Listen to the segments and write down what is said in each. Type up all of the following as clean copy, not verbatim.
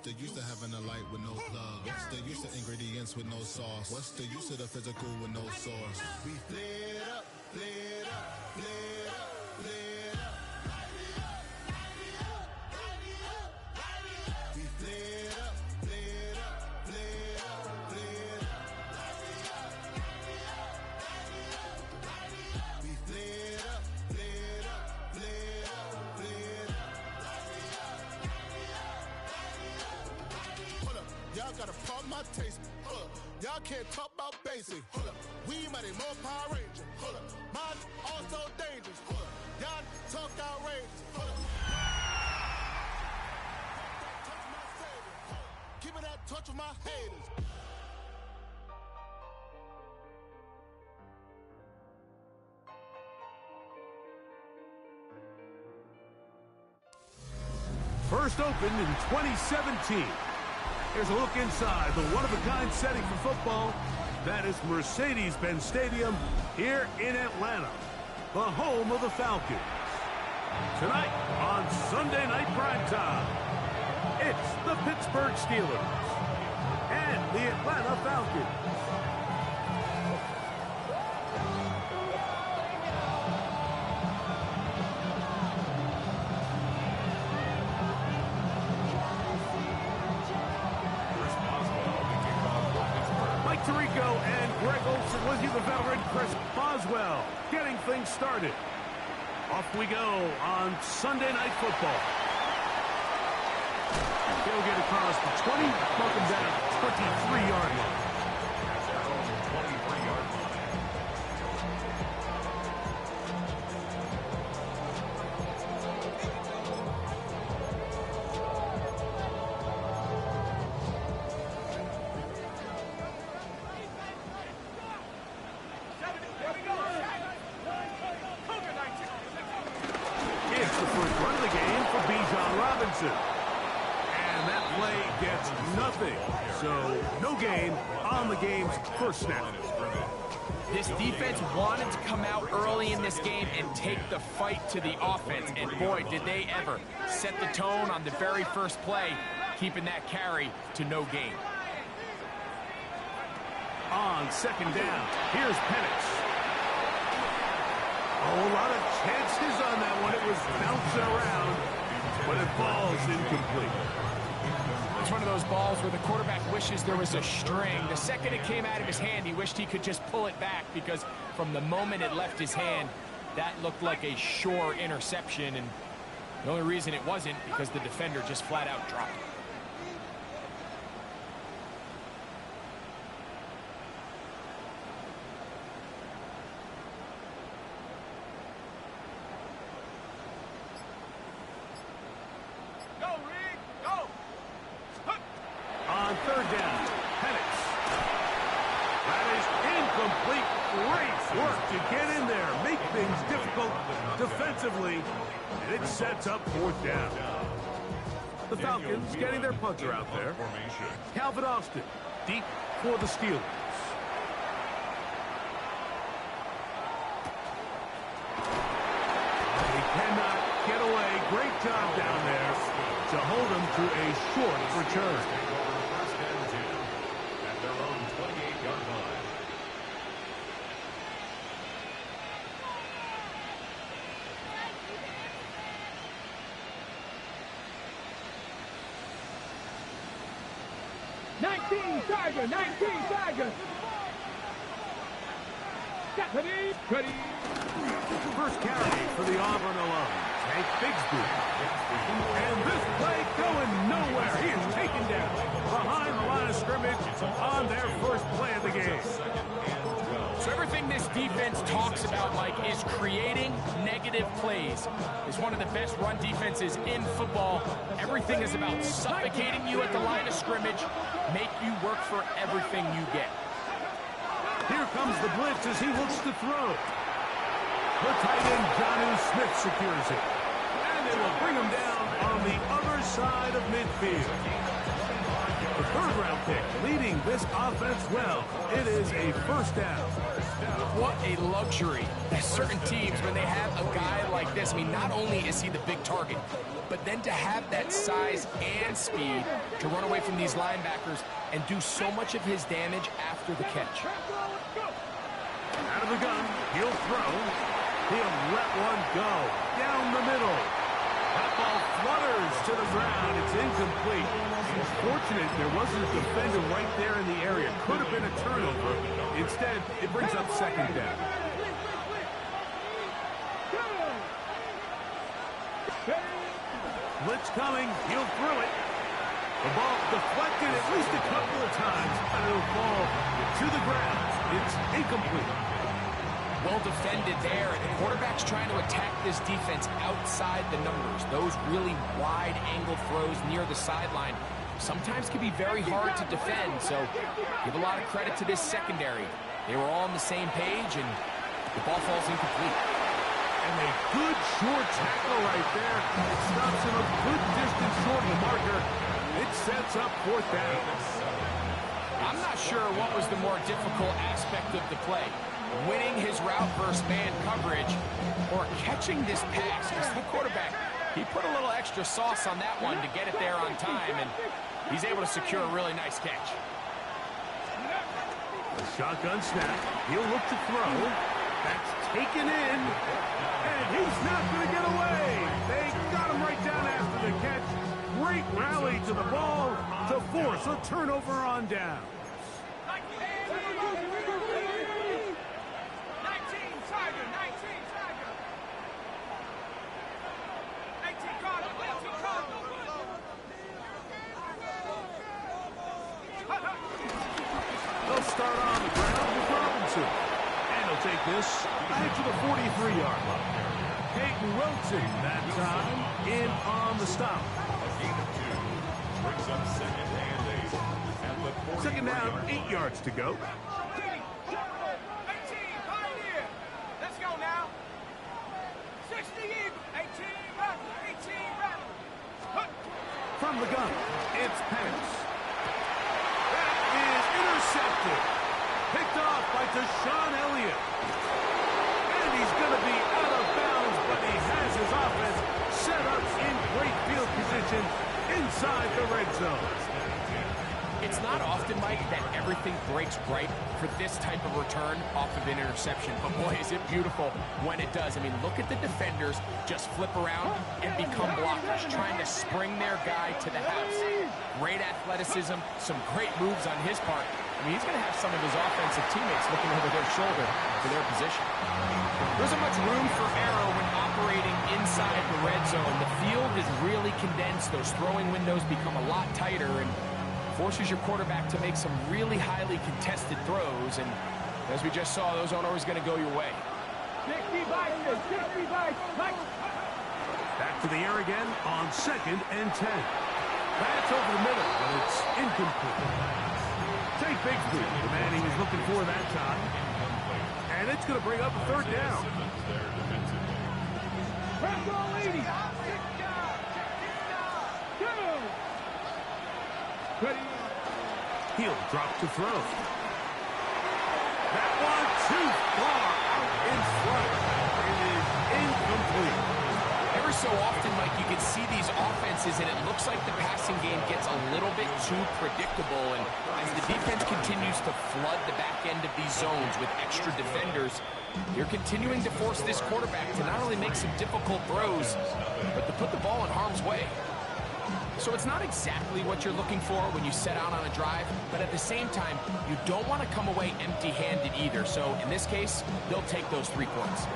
the use of having a light with no plug? What's the use of ingredients with no sauce? What's the use of the physical with no source? We flared up, flared up, flared up, flared up. We flared up, flared up, flared up, flared up. We flared up, flared up, flared up, flared up. Hold up, y'all gotta pump my taste. Hold up, y'all can't talk about basic. Hold up, we mighty more Power Ranger. Hold up, mine also dangerous. Hold up, y'all talk outrageous. Hold up. Touch my savior. Hold up, keep it that touch with my haters. First opened in 2017. Here's a look inside the one-of-a-kind setting for football. That is Mercedes-Benz Stadium here in Atlanta, the home of the Falcons. Tonight on Sunday Night Primetime, it's the Pittsburgh Steelers and the Atlanta Falcons. Tirico and Greg Olsen with you, the veteran Chris Boswell, getting things started. Off we go on Sunday Night Football. He'll get across the 20, welcome down 23-yard line. That's their own 23-yard line. And that play gets nothing. So no gain on the game's first snap. This defense wanted to come out early in this game and take the fight to the offense. And boy, did they ever set the tone on the very first play, keeping that carry to no gain. On second down, here's Penix. Oh, a lot of chances on that one. It was bouncing around, but it falls incomplete. It's one of those balls where the quarterback wishes there was a string. The second it came out of his hand, he wished he could just pull it back, because from the moment it left his hand, that looked like a sure interception. And the only reason it wasn't because the defender just flat out dropped it. On third down, Penix. That is incomplete. Great work to get in there, make things difficult defensively, and it sets up fourth down. The Falcons getting their punter out there. Calvin Austin, deep for the Steelers. He cannot get away. Great job down there to hold him to a short return. At their own 28-yard line. Tiger, 19 Tiger. Ready. First carry for the Auburn alum, Tank Bigsby. And this play going nowhere. He is taken down behind the line of scrimmage on their first play of the game. So everything this defense talks about, Mike, is creating negative plays. It's one of the best run defenses in football. Everything is about suffocating you at the line of scrimmage, make you work for everything you get. Here comes the blitz as he looks to throw. The tight end, Jonnu Smith, secures it. And they will bring him down on the other side of midfield. The third-round pick leading this offense well. It is a first down. What a luxury. There's certain teams, when they have a guy like this, I mean, not only is he the big target, but then to have that size and speed to run away from these linebackers and do so much of his damage after the catch. Out of the gun, he'll throw. He'll let one go. Down the middle. That ball flutters to the ground. It's incomplete. It's fortunate there wasn't a defender right there in the area. Could have been a turnover. Instead, it brings up second down. Blitz coming. He'll throw it. The ball deflected at least a couple of times. And it'll fall to the ground. It's incomplete. Well defended there. The quarterback's trying to attack this defense outside the numbers. Those really wide angle throws near the sideline sometimes can be very hard to defend. So give a lot of credit to this secondary. They were all on the same page, and the ball falls incomplete. And a good short tackle right there. It stops him a good distance short of the marker. It sets up fourth down. I'm not sure what was the more difficult aspect of the play. Winning his route versus man coverage or catching this pass. Because the quarterback, he put a little extra sauce on that one to get it there on time, and he's able to secure a really nice catch. The shotgun snap. He'll look to throw. That's taken in. And he's not going to get away. They got him right down after the catch. Great rally to the ball to force a turnover on down. They'll start on the ground with Robinson. And he'll take this back to the 43-yard line. Peyton Wilson that time in on the stop. Brings up second and 8. At the Second down, 8 yards to go. From the gun, it's pass. That is intercepted. Picked off by Deshaun Elliott. And he's going to be out of bounds, but he has his offense set up in great field position inside the red zone. It's not often, Mike, that everything breaks right for this type of return off of an interception. But boy, is it beautiful when it does. I mean, look at the defenders just flip around and become blockers, trying to spring their guy to the house. Great athleticism, some great moves on his part. I mean, he's going to have some of his offensive teammates looking over their shoulder for their position. There isn't much room for error when operating inside the red zone. The field is really condensed. Those throwing windows become a lot tighter, and forces your quarterback to make some really highly contested throws, and as we just saw, those aren't always going to go your way. Back to the air again on 2nd and 10. Pass over the middle, but it's incomplete. Take Bigsby, the man he was looking for that time. And it's going to bring up a third down. He'll drop to throw. That one too far out in front. It is incomplete. Every so often, Mike, you can see these offenses, and it looks like the passing game gets a little bit too predictable. And as the defense continues to flood the back end of these zones with extra defenders, you're continuing to force this quarterback to not only make some difficult throws, but to put the ball in harm's way. So it's not exactly what you're looking for when you set out on a drive, but at the same time, you don't want to come away empty-handed either. So in this case, they'll take those 3 points.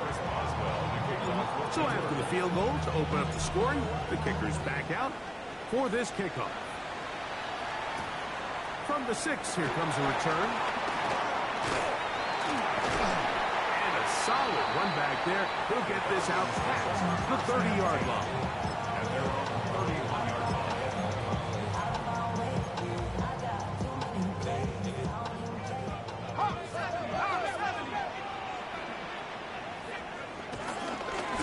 So after the field goal to open up the scoring, the kicker's back out for this kickoff. From the 6, here comes a return. And a solid one back there. He'll get this out past the 30-yard line.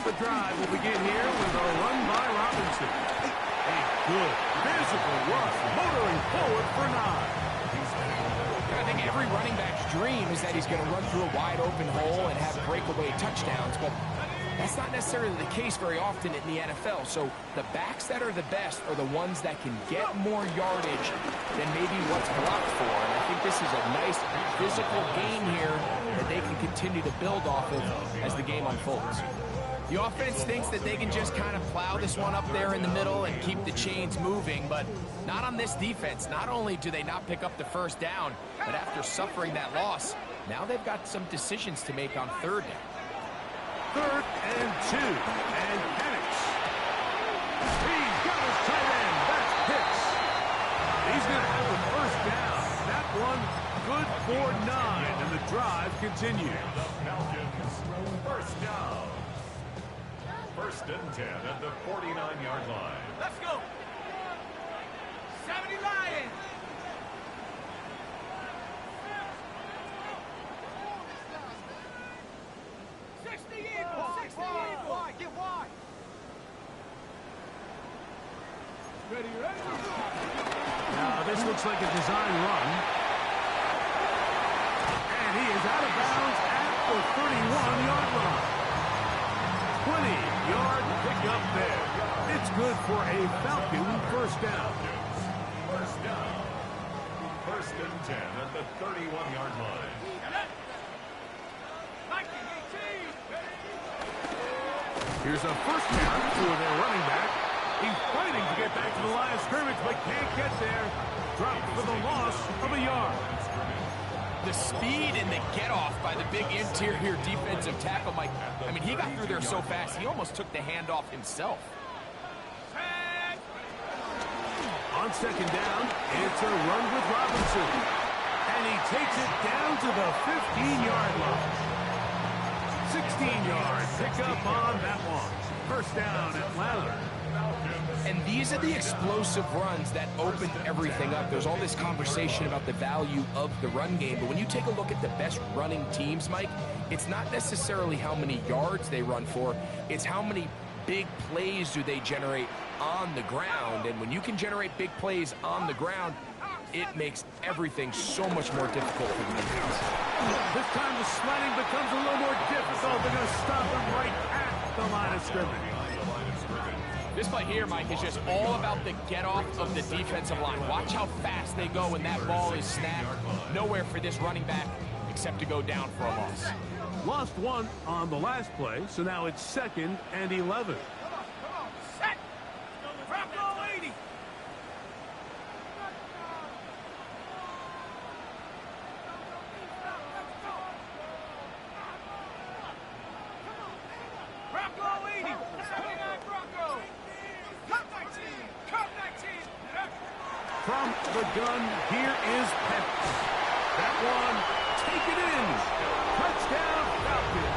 The drive will begin here with a run by Robinson. A good physical rush, motoring forward for 9. every running back's dream is that he's going to run through a wide open hole and have breakaway touchdowns, but that's not necessarily the case very often in the NFL. So the backs that are the best are the ones that can get more yardage than maybe what's blocked for. And I think this is a nice physical game here that they can continue to build off of as the game unfolds. The offense thinks that they can just kind of plow this one up there in the middle and keep the chains moving, but not on this defense. Not only do they not pick up the first down, but after suffering that loss, now they've got some decisions to make on third down. 3rd and 2, and Penix. He's got his tight end. That's Pitts. He's going to have the first down. That one good for 9, and the drive continues. First down. 1st and 10 at the 49-yard line. Let's go. 70 Lions. Get wide. Ready. Now, this looks like a design run. And he is out of bounds at the 31-yard line. 20-yard pickup there. It's good for a Falcon first down. First down. 1st and 10 at the 31-yard line. Here's a first down for their running back. He's fighting to get back to the line of scrimmage, but can't get there. Dropped for the loss of a yard. The speed and the get-off by the big interior defensive tackle, Mike. I mean, he got through there so fast, he almost took the handoff himself. On 2nd down, it's a run with Robinson. And he takes it down to the 15-yard line. 16-yard pickup on that one. First down, Atlanta. And these are the explosive runs that open everything up. There's all this conversation about the value of the run game, but when you take a look at the best running teams, Mike, it's not necessarily how many yards they run for, it's how many big plays do they generate on the ground. And when you can generate big plays on the ground, it makes everything so much more difficult for the defense. This time the sledding becomes a little more difficult. They're going to stop him right at the line of scrimmage. This play here, Mike, is just all about the get-off of the defensive line. Watch how fast they go when that ball is snapped. Nowhere for this running back except to go down for a loss. Lost one on the last play, so now it's 2nd and 11. Set. Bronco 80. Bronco 80. 79 Bronco. Cut 19. Cut 19. From the gun, here is Penix. That one, take it in. Touchdown, Falcon.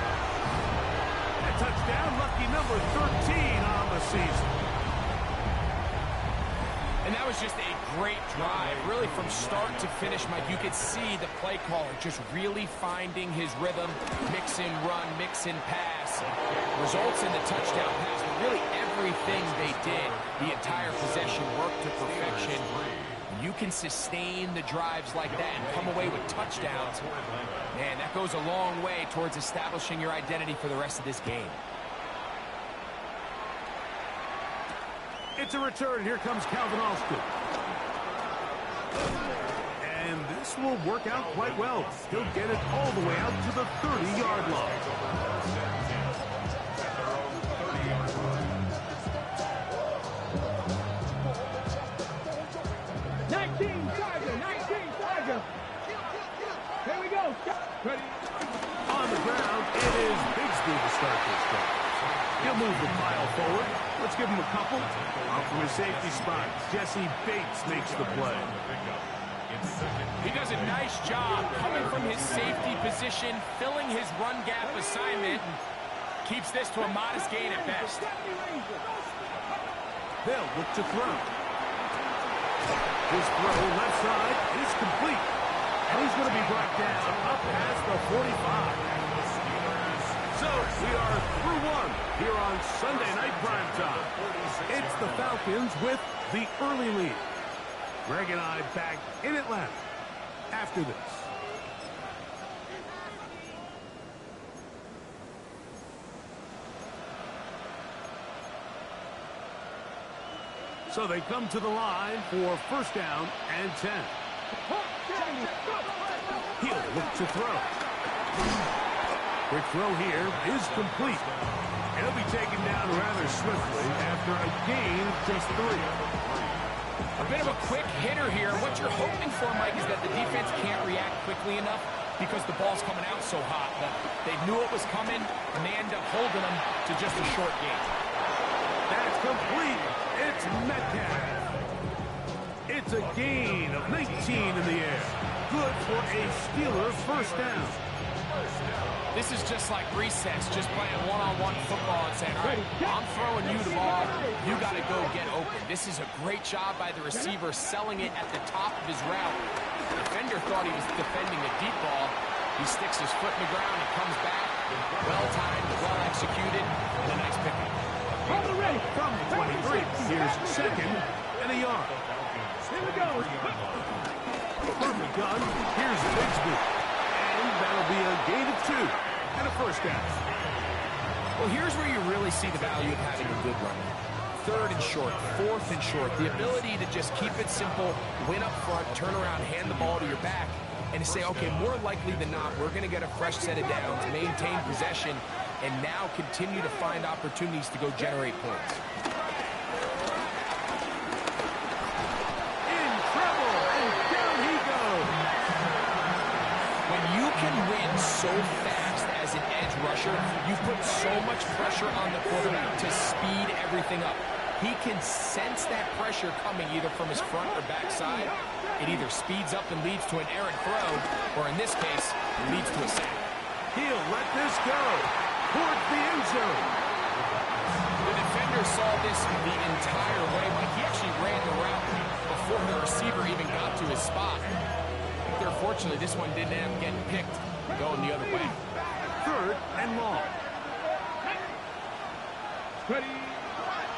A touchdown, lucky number 13 on the season. And that was just a great drive. Really, from start to finish, Mike, you could see the play caller just really finding his rhythm. Mix and run, mix and pass. Results in the touchdown pass. But really, everything they did, the entire possession worked to perfection. You can sustain the drives like that and come away with touchdowns. Man, that goes a long way towards establishing your identity for the rest of this game. It's a return. Here comes Calvin Austin. And this will work out quite well. He'll get it all the way out to the 30-yard line. Here we go. Ready. On the ground, it is Bigsby to start this drive. He'll move the pile forward. Let's give him a couple. Off from his safety spot, Jesse Bates makes the play. He does a nice job coming from his safety position, filling his run gap assignment, and keeps this to a modest gain at best. They'll look to throw. His throw left side is complete. And he's going to be brought down up past the 45. So we are through one here on Sunday Night Primetime. It's the Falcons with the early lead. Greg and I back in Atlanta after this. So they come to the line for first down and 10. He'll look to throw. Quick throw here is complete. He'll be taken down rather swiftly after a gain of just 3. A bit of a quick hitter here. What you're hoping for, Mike, is that the defense can't react quickly enough because the ball's coming out so hot. But they knew it was coming, and they end up holding them to just a short gain. That's complete. It's Metcalf. It's a gain of 19 in the air. Good for a Steeler first down. This is just like recess, just playing one-on-one football and saying, all right, I'm throwing you the ball. You got to go get open. This is a great job by the receiver selling it at the top of his route. The defender thought he was defending a deep ball. He sticks his foot in the ground and comes back. Well-timed, well-executed, and a nice pickup. From the 23, here's second and a yard. Here we go. From the gun, here's Bigsby. And that'll be a gain of 2 and a first down. Well, here's where you really see the value of having a good runner. 3rd and short, 4th and short. The ability to just keep it simple, win up front, turn around, hand the ball to your back, and to say, okay, more likely than not, we're going to get a fresh set of downs, maintain possession, and now continue to find opportunities to go generate points. In trouble, and down he goes. When you can win so fast as an edge rusher, you put so much pressure on the quarterback to speed everything up. He can sense that pressure coming either from his front or back side. It either speeds up and leads to an errant throw, or in this case, leads to a sack. He'll let this go towards the end zone. The defender saw this the entire way. Like, he actually ran the route before the receiver even got to his spot. Fortunately, this one didn't end up getting picked, going the other way. 3rd and long. Ready.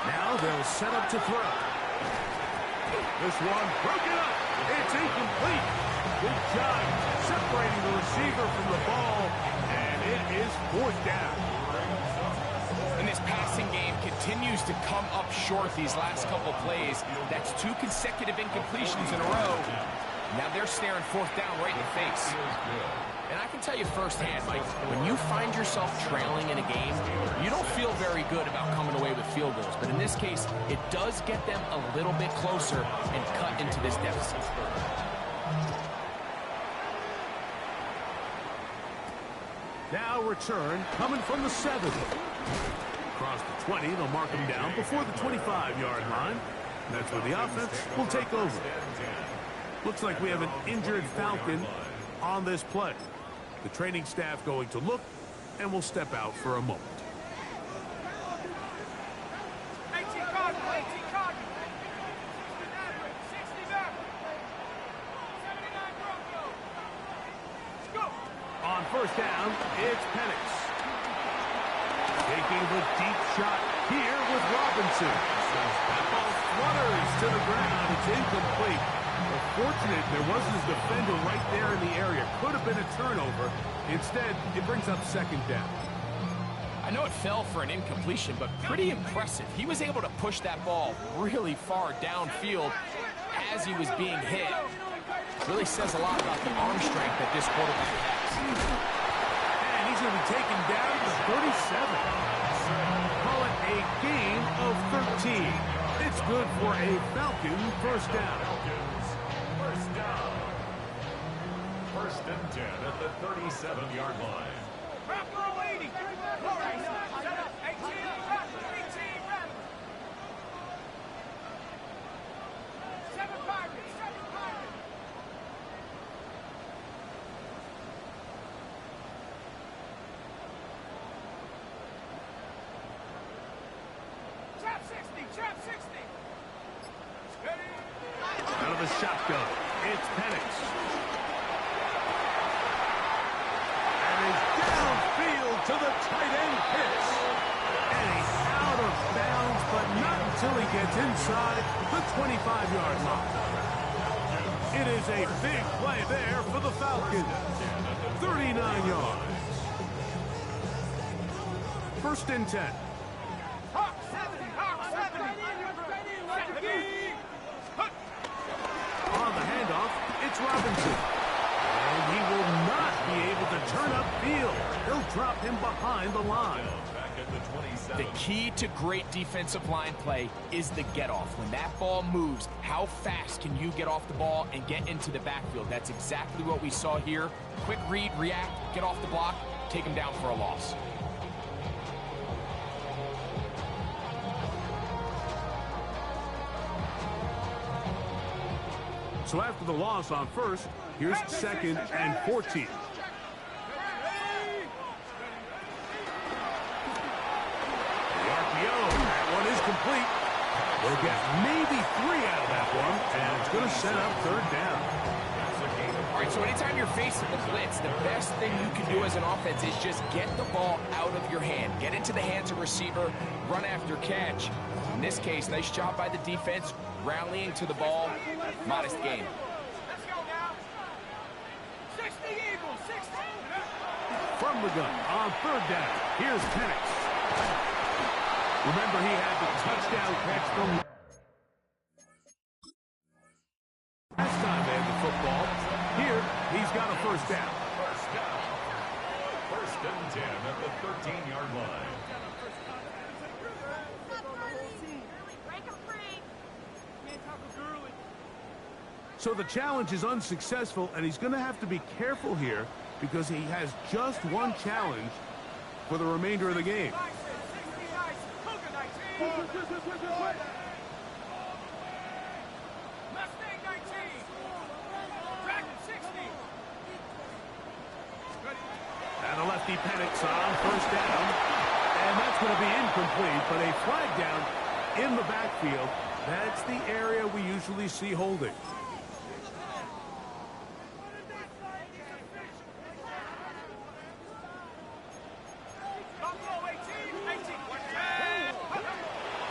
Now they'll set up to throw. This one broken up. It's incomplete. Good job separating the receiver from the ball, and it is 4th down. And this passing game continues to come up short these last couple plays. That's 2 consecutive incompletions in a row. Now they're staring 4th down right in the face. And I can tell you firsthand, Mike, when you find yourself trailing in a game, you don't feel very good about coming away with field goals. But in this case, it does get them a little bit closer and cut into this deficit. Now return coming from the 7. Across the 20, they'll mark him down before the 25-yard line. That's where the offense will take over. Looks like we have an injured Falcon on this play. The training staff going to look, and will step out for a moment. 18 Cardinal, 18 Cardinal. 60 back. 79 Bronco. Let's go. On first down, it's Penix. Taking the deep shot here with Robinson. That ball flutters to the ground. It's incomplete. Fortunate there wasn't a defender right there in the area. Could have been a turnover. Instead, it brings up 2nd down. I know it fell for an incompletion, but pretty impressive. He was able to push that ball really far downfield as he was being hit. Really says a lot about the arm strength that this quarterback has. And he's going to be taken down to 37. Call it a gain of 13. It's good for a Falcon first down. First and 10 at the 37-yard line. Bronco 80. 18 Raptors. 7 Pirates. 7 Pirates. Trap 60. Trap 60. Steady. Out of the shotgun, it's Penix. To the tight end hits. And he's out of bounds, but not until he gets inside the 25-yard line. It is a big play there for the Falcons. 39 yards. 1st and 10. Hawk 70. Hawk 70. Robinson. And he will not be able to turn upfield. He'll drop him behind the line. The key to great defensive line play is the get-off. When that ball moves, how fast can you get off the ball and get into the backfield? That's exactly what we saw here. Quick read, react, get off the block, take him down for a loss. So after the loss on first, here's 2nd and 14. That one is complete. They'll get maybe 3 out of that one, and it's going to set up 3rd down. All right, so anytime you're facing the blitz, the best thing you can do as an offense is just get the ball out of your hand. Get into the hands of receiver, run after catch. In this case, nice job by the defense, rallying to the ball. Modest gain. Let's go now. 60 Eagles, 60. From the gun on 3rd down, here's Penix. Remember, he had the touchdown catch from last time they had the football. Here, he's got a 1st down. 1st and 10 at the 13-yard line. So the challenge is unsuccessful, and he's going to have to be careful here because he has just one challenge for the remainder of the game. Mustang 19. Dragon 60. And the lefty Penix on 1st down. And that's going to be incomplete, but a flag down in the backfield. That's the area we usually see holding.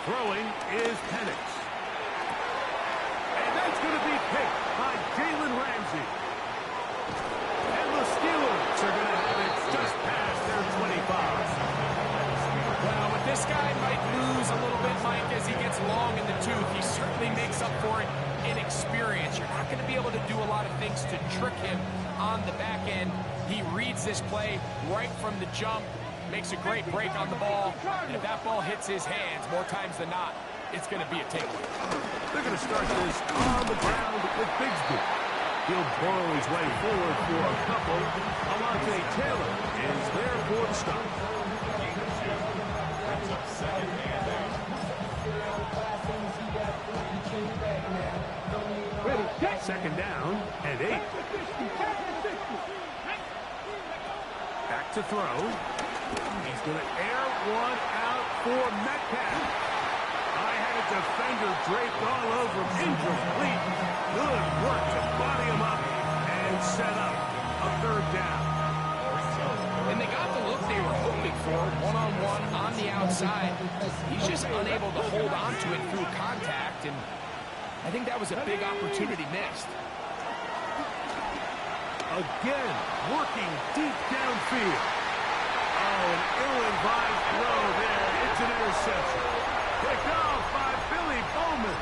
Throwing is Penix. And that's going to be picked by Jalen Ramsey. And the Steelers are going to have it just past their 25. Well, but this guy might lose a little bit, Mike, as he gets long in the tooth. He certainly makes up for it in experience. You're not going to be able to do a lot of things to trick him on the back end. He reads this play right from the jump. Makes a great break on the ball, and if that ball hits his hands more times than not, it's going to be a takeaway. They're going to start this on the ground with Bigsby. He'll burrow his way forward for a couple. Alontae Taylor is there for the stop. Second down and 8. Back to throw. He's going to air one out for Metcalf. I had a defender draped all over him. Incomplete. Good work to body him up and set up a 3rd down. And they got the look they were hoping for, one-on-one on the outside. He's just unable to hold on to it through contact, and I think that was a big opportunity missed. Again, working deep downfield. Oh, an ill-advised throw there. It's an interception. Picked off by Billy Bowman.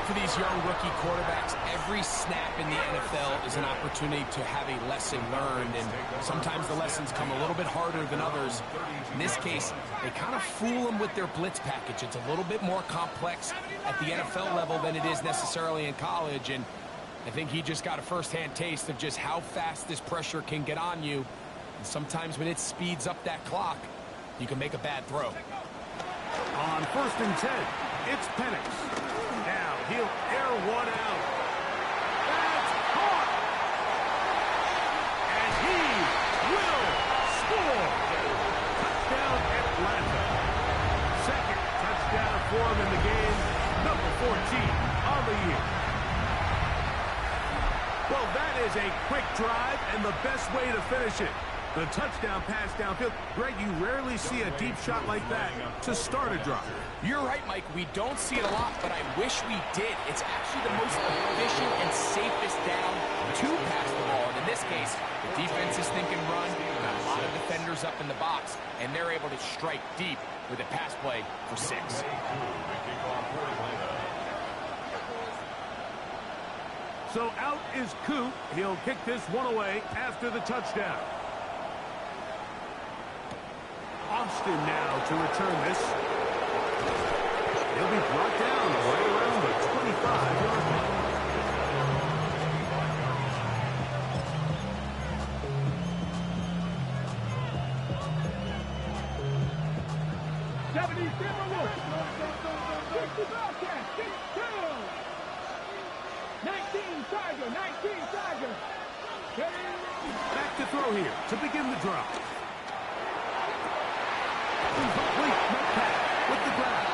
For these young rookie quarterbacks, every snap in the NFL is an opportunity to have a lesson learned, and sometimes the lessons come a little bit harder than others. In this case, they kind of fool them with their blitz package. It's a little bit more complex at the NFL level than it is necessarily in college, and I think he just got a first-hand taste of just how fast this pressure can get on you. And sometimes when it speeds up that clock, you can make a bad throw. On 1st and 10, it's Penix. Now he'll air one out. That's caught! And he will score! Touchdown Atlanta. 2nd touchdown for him in the game. Number 14 on the year. Well, that is a quick drive and the best way to finish it. The touchdown pass downfield. Greg, you rarely see a deep shot like that to start a drive. You're right, Mike. We don't see it a lot, but I wish we did. It's actually the most efficient and safest down to pass the ball. And in this case, the defense is thinking run. Got a lot of defenders up in the box, and they're able to strike deep with a pass play for 6. So out is Coop. He'll kick this one away after the touchdown. Austin now to return this. He'll be brought down right around the 25-yard line. Back to throw here to begin the drive. Incomplete pass with the grab.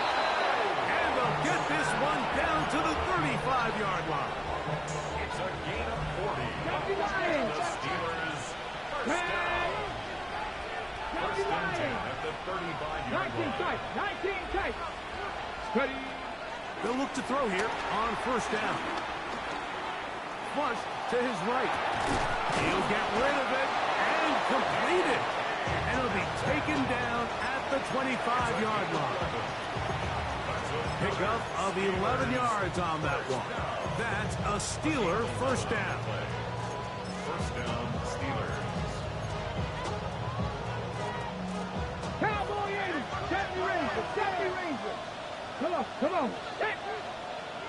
And they'll get this one down to the 35-yard line. It's a gain of 40. The Steelers first down. First and 10 at the 35-yard line. They'll look to throw here on first down. Flush to his right. He'll get rid of it and complete it. And it'll be taken down at the 25-yard line. Pickup of 11 yards on that one. That's a Steeler first down. First down, Steelers. Cowboy 80, 70 Ranger, 70 Ranger. Come on.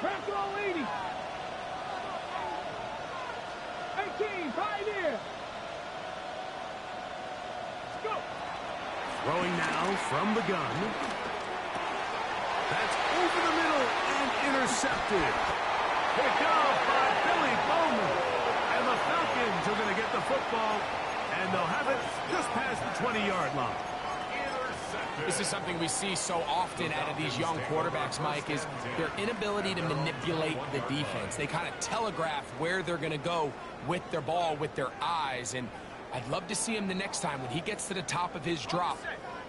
Bronco 80. 18, Pioneer. Let's go. Throwing now from the gun. That's over the middle and intercepted. Picked off by Billy Bowman. And the Falcons are going to get the football, and they'll have it just past the 20-yard line. This is something we see so often out of these young quarterbacks, Mike, is their inability to manipulate the defense. They kind of telegraph where they're going to go with their ball, with their eyes. And I'd love to see him the next time when he gets to the top of his drop.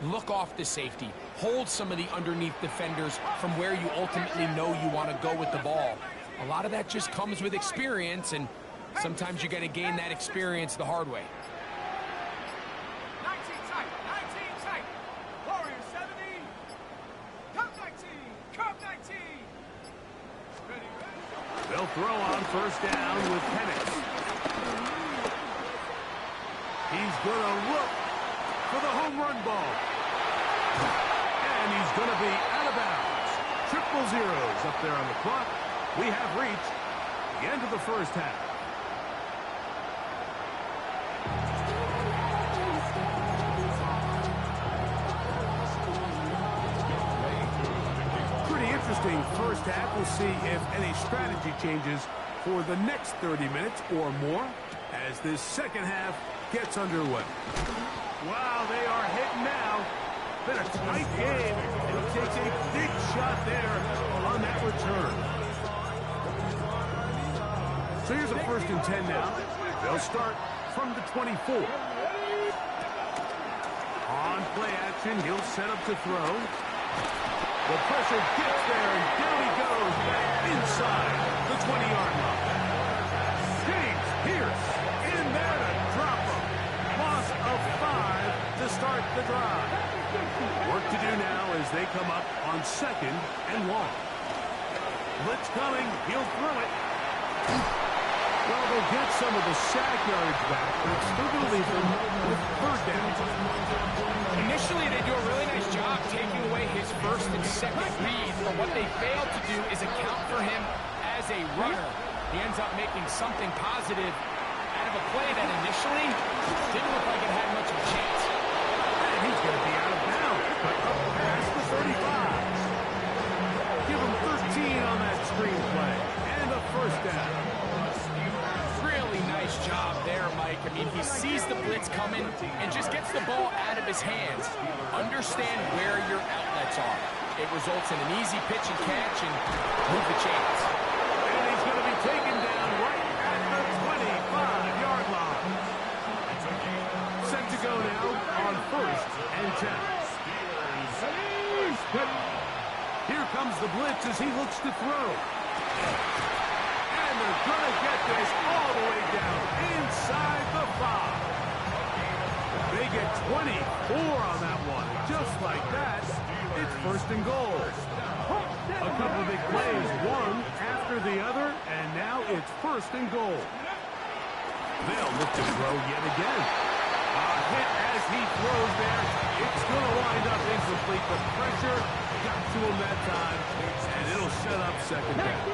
Look off the safety. Hold some of the underneath defenders from where you ultimately know you want to go with the ball. A lot of that just comes with experience, and sometimes you got to gain that experience the hard way. 19 tight. Warriors 70. Cup 19. Ready. They'll throw on first down with Penix. He's going to look for the home run ball. And he's going to be out of bounds. Triple zeros up there on the clock. We have reached the end of the first half. Pretty interesting first half. We'll see if any strategy changes for the next 30 minutes or more as this second half gets underway. Wow, they are hitting now. Been a tight game. It takes a big shot there on that return. So here's a 1st and 10 now. They'll start from the 24. On play action, he'll set up to throw. The pressure gets there, and down he goes back inside the 20-yard line. James Pierce in there to drop him. Loss of 5 to start the drive. Work to do now as they come up on 2nd and long. Blitz coming. He'll throw it. Well, they'll get some of the sack yards back, but it's still going to leave them with 3rd down. Initially, they do a really nice job taking away his 1st and 2nd read, but what they fail to do is account for him as a runner. He ends up making something positive out of a play that initially didn't look like it had much of a chance. And he's going to be out of bounds, but up past the 35. Give him 13 on that screenplay, and a 1st down. Really nice job there, Mike. I mean, he sees the blitz coming and just gets the ball out of his hands. Understand where your outlets are. It results in an easy pitch and catch and move the chains. And he's going to be taken down right at the 25-yard line. Set to go now on 1st and 10. Here comes the blitz as he looks to throw. And they're going to get this all the way down inside the 5. They get 24 on that one. Just like that, it's 1st and goal. A couple of big plays, one after after the other, and now it's first and goal. They'll look to throw yet again. A hit as he throws there. It's going to wind up incomplete. The pressure got to him that time, and it'll set up second down.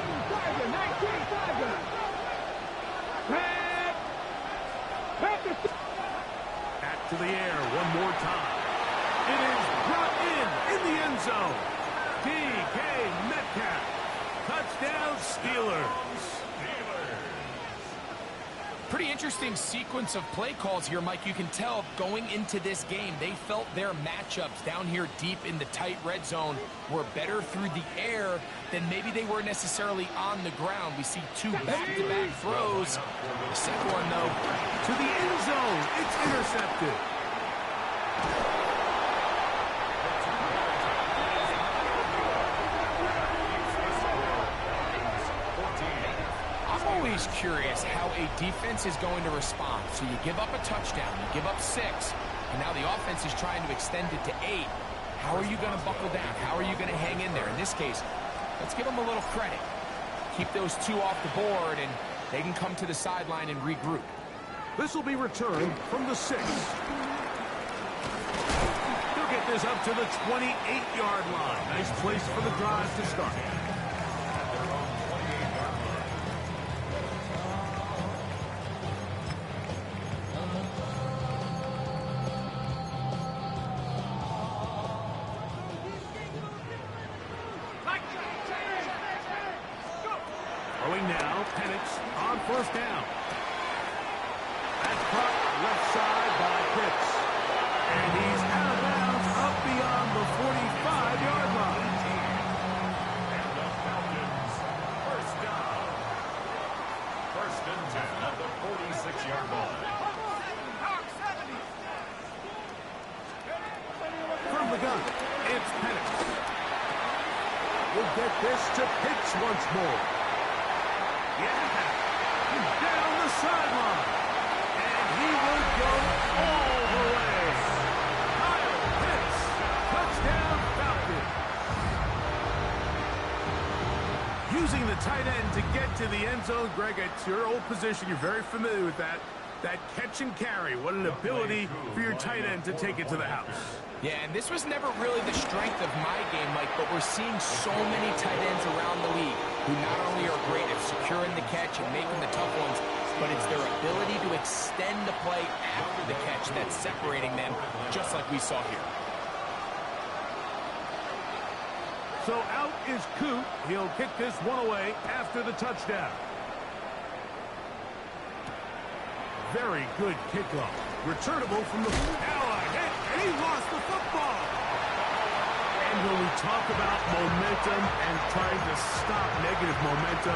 19 Tiger. Back to the air one more time. It is brought in the end zone. DK Metcalf. Touchdown, Steelers. Pretty interesting sequence of play calls here, Mike. You can tell going into this game, they felt their matchups down here deep in the tight red zone were better through the air than maybe they were necessarily on the ground. We see two back-to-back throws. The second one, though, to the end zone. It's intercepted. I'm always curious how a defense is going to respond. So you give up a touchdown, you give up 6, and now the offense is trying to extend it to 8. How are you going to buckle down? How are you going to hang in there? In this case, let's give them a little credit. Keep those 2 off the board, and they can come to the sideline and regroup. This will be returned from the 6. They'll get this up to the 28-yard line. Nice place for the drive to start. Throwing now, Penix on first down. That's caught left side by Pitts. And he's out of bounds up beyond the 45-yard line. And the Falcons, first down. First and 10 at the 46-yard line. From the gun, it's Penix. We'll get this to Pitts once more. Yeah, down the sideline. And he will go all the way. Kyle Pitts, touchdown Falcons. Using the tight end to get to the end zone, Greg, it's your old position. You're very familiar with that. That catch and carry. What an ability for your tight end to take it to the house. Yeah, and this was never really the strength of my game, Mike, but we're seeing so many tight ends around the league who not only are great at securing the catch and making the tough ones, but it's their ability to extend the play after the catch that's separating them, just like we saw here. So out is Coot. He'll kick this one away after the touchdown. Very good kickoff. Returnable from the hit, and he lost the football. And when we talk about momentum and trying to stop negative momentum,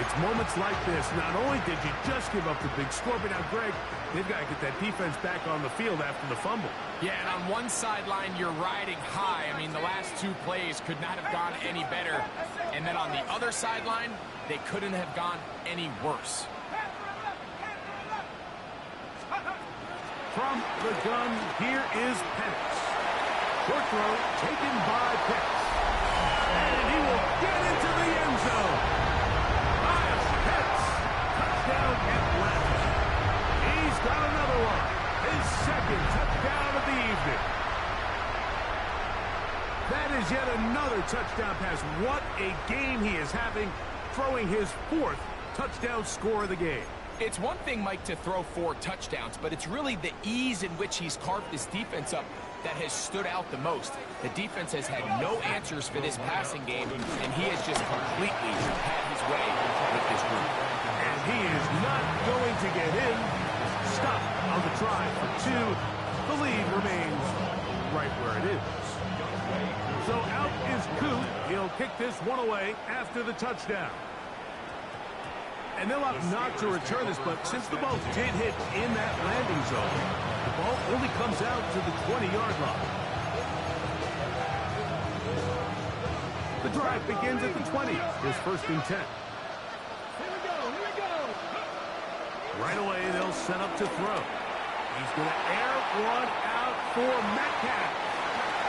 it's moments like this. Not only did you just give up the big score, but now, Greg, they've got to get that defense back on the field after the fumble. Yeah, and on one sideline, you're riding high. I mean, the last 2 plays could not have gone any better. And then on the other sideline, they couldn't have gone any worse. From the gun, here is Penix. Short throw taken by Pitts. And he will get into the end zone. Kyle Pitts, touchdown Atlanta. He's got another one. His second touchdown of the evening. That is yet another touchdown pass. What a game he is having, throwing his 4th touchdown score of the game. It's one thing, Mike, to throw 4 touchdowns, but it's really the ease in which he's carved this defense up that has stood out the most. The defense has had no answers for this passing game, and he has just completely had his way with this group. And he is not going to get in. Stop on the try for 2. The lead remains right where it is. So out is Coot. He'll kick this one away after the touchdown. And they'll opt not to return this, but since the ball did hit in that landing zone, the ball only comes out to the 20-yard line. The drive begins at the 20. Here's first and 10. Here we go. Right away, they'll set up to throw. He's going to air one out for Metcalf.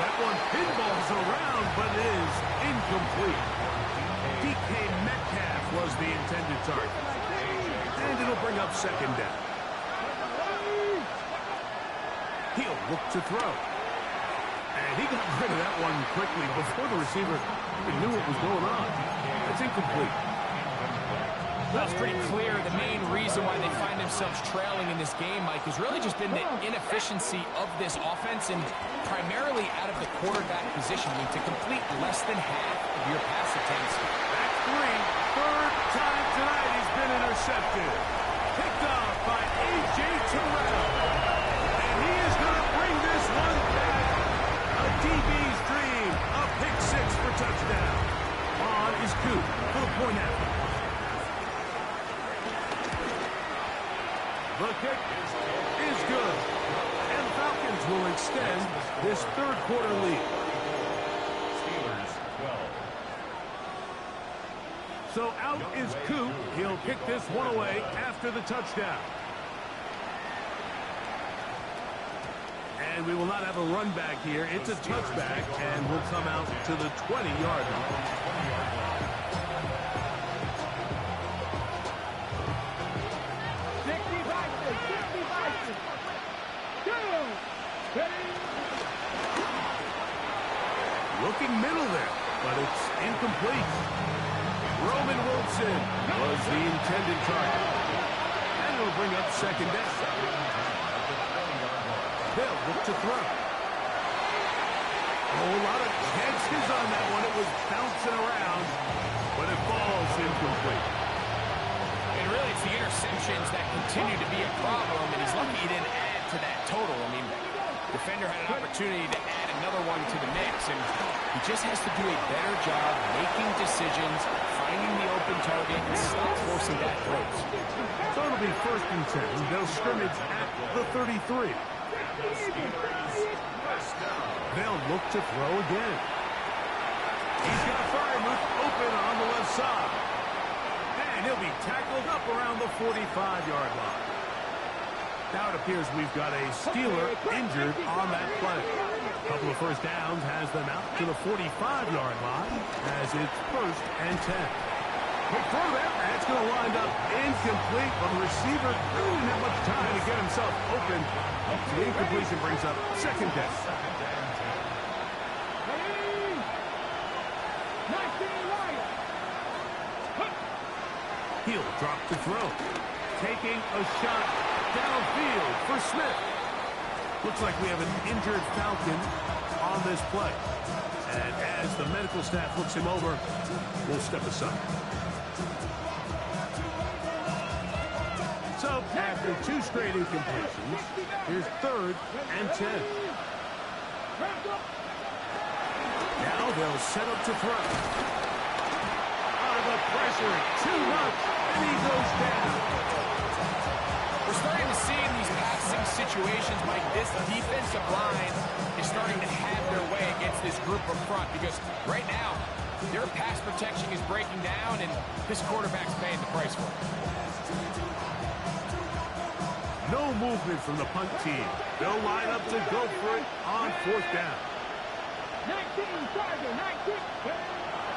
That one pinballs around, but it is incomplete. DK Metcalf was the intended target. And it'll bring up second down. He'll look to throw. And he got rid of that one quickly before the receiver even knew what was going on. It's incomplete. That's pretty clear. The main reason why they find themselves trailing in this game, Mike, has really just been the inefficiency of this offense and primarily out of the quarterback position. I mean, to complete less than half of your pass attempts. That's three. Third time tonight he's been intercepted. Picked off by A.J. Terrell. And he is going to bring this one back. A DB's dream. A pick six for touchdown. On is Coop for the point after. The kick is good. And the Falcons will extend this third quarter lead. Steelers 12. So out is Coop. He'll kick this one away after the touchdown. And we will not have a run back here. It's a touchback, and we'll come out to the 20-yard line. Looking middle there, but it's incomplete. Roman Wilson was the intended target. And it'll bring up second down. They'll look to throw. Oh, a lot of chances on that one. It was bouncing around, but it falls incomplete. And really, it's the interceptions that continue to be a problem, and he's lucky he didn't add to that total. I mean, defender had an opportunity to add another one to the mix, and he just has to do a better job making decisions, finding the open target, and stop forcing bad throws. So it'll be 1st and 10. They'll scrimmage at the 33. They'll look to throw again. He's got Firemouth open on the left side. And he'll be tackled up around the 45-yard line. Now it appears we've got a Steeler injured on that play. A couple of first downs has them out to the 45-yard line as it's 1st and 10. Quick throw there, and it's going to wind up incomplete, but the receiver really didn't have much time to get himself open. So the incompletion brings up second down. He'll drop to throw. Taking a shot downfield for Smith. Looks like we have an injured Falcon on this play. And as the medical staff looks him over, we'll step aside. So after 2 straight incompletions, here's 3rd and 10. Now they'll set up to throw. Out of the pressure, too much, and he goes down. We're starting to see in these passing situations, Mike, this defensive line is starting to have their way against this group up front because right now, their pass protection is breaking down, and this quarterback's paying the price for it. No movement from the punt team. They'll line up to go for it on 4th down. 19, Tiger, 19.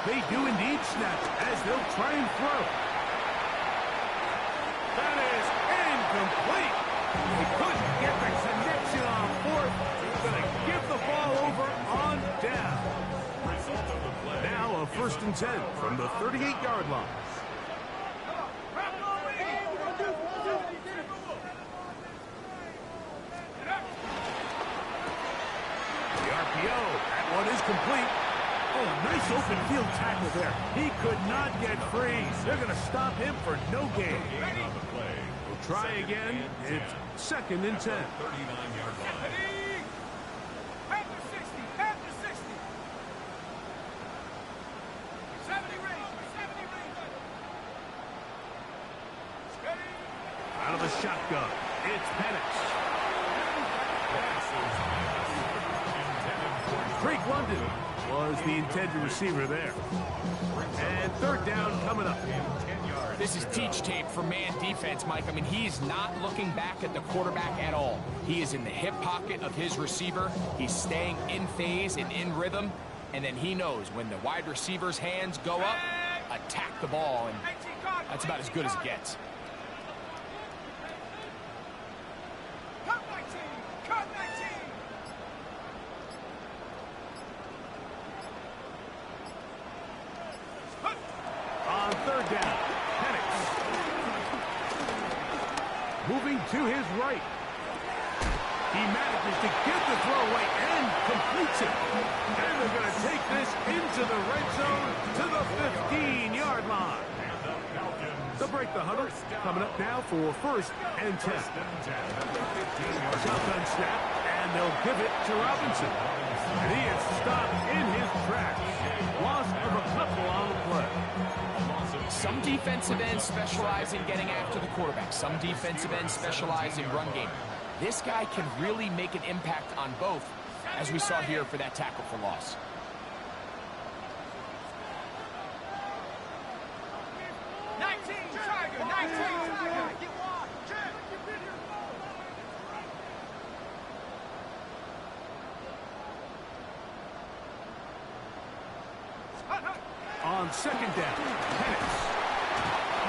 They do indeed snap as they'll try and throw. That is incomplete. He couldn't get the connection on 4th. He's going to give the ball over on down. Now a 1st and 10 from the 38-yard line. The RPO, that one is complete. Oh, nice open field tackle there. He could not get free. They're going to stop him for no gain. We'll try again. It's 2nd and 10. 39-yard line. After 60, after 60. 70 range, 70 range. Steady. Out of the shotgun, it's Penix. Drake London was the intended receiver there. And 3rd down coming up. This is teach tape for man defense, Mike. I mean, he's not looking back at the quarterback at all. He is in the hip pocket of his receiver. He's staying in phase and in rhythm. And then he knows when the wide receiver's hands go up, attack the ball, and that's about as good as it gets. On third down, Penix. Moving to his right. He manages to get the throw away and completes it. And they're going to take this into the red zone to the 15-yard line. They'll break the huddle. Coming up now for first and 10. Shotgun snap, and they'll give it to Robinson. And he is stopped in his tracks. Loss of a couple on the play. Some defensive ends specialize in getting after the quarterback. Some defensive ends specialize in run game. This guy can really make an impact on both, as we saw here for that tackle for loss. On second down, Penix.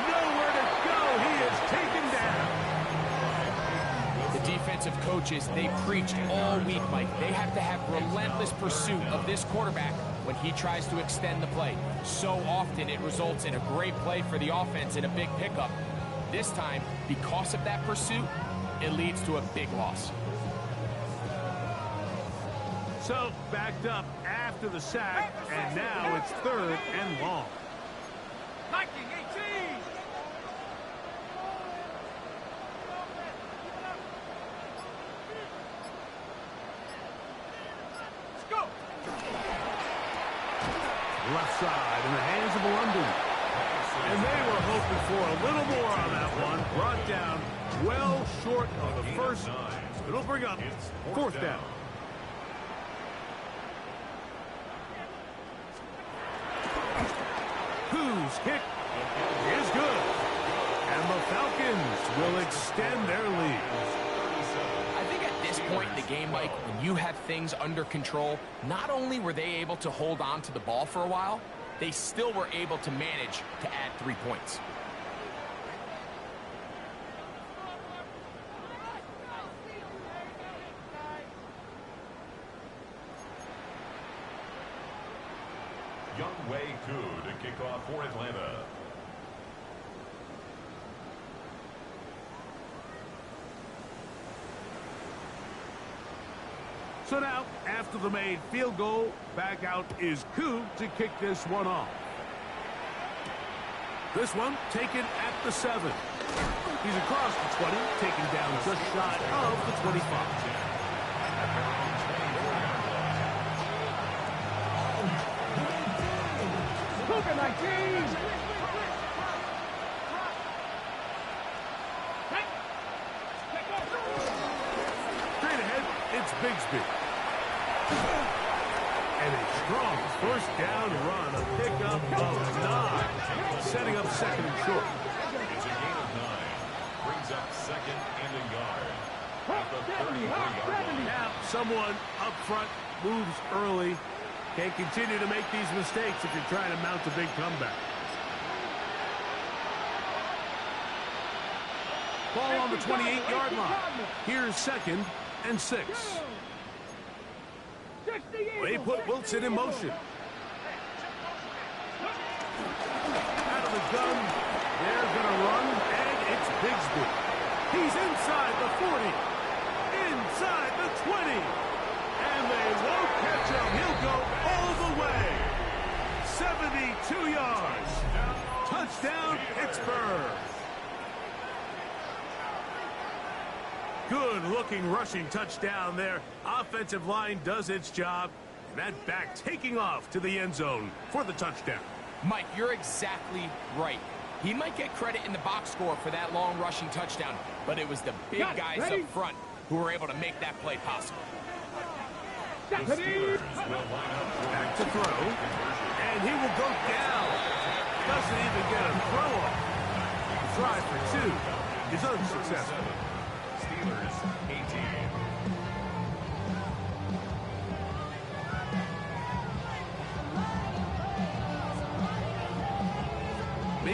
Nowhere to go. He is taken down. The defensive coaches, they preached all week, Mike. They have to have relentless pursuit of this quarterback when he tries to extend the play. So often it results in a great play for the offense and a big pickup. This time, because of that pursuit, it leads to a big loss. So, backed up after the sack, and now it's third and long. Left side in the hands of London. And they were hoping for a little more on that one. Brought down well short of the first. It'll bring up fourth down. Whose kick is good. And the Falcons will extend their lead. I think at this point in the game, Mike, when you have things under control, not only were they able to hold on to the ball for a while, they still were able to manage to add 3 points. Younghoe Koo to kick off for Atlanta. So now, after the made field goal, back out is Koo to kick this one off. This one taken at the 7. He's across the 20, taken down just shy of the 25. Straight ahead, it's Bigsby. And a strong first down run, a pickup of 9, setting up second and short. It's a gain of 9. Brings up second and a yard. At the 33-yard line. Now, someone up front moves early. Can't continue to make these mistakes if you're trying to mount a big comeback. Ball on the 28-yard line. Here's second and 6. They put Wilson in motion. Out of the gun, they're going to run, and it's Bigsby. He's inside the 40, inside the 20, and they won't catch him. He'll go all the way. 72 yards. Touchdown, Pittsburgh. Good-looking rushing touchdown there. Offensive line does its job. And that back taking off to the end zone for the touchdown. Mike, you're exactly right. He might get credit in the box score for that long rushing touchdown, but it was the big guys up front who were able to make that play possible. The Steelers will line up for Back to throw. And he will go down. Doesn't even get a throw off. Try for 2 is unsuccessful. Steelers 18.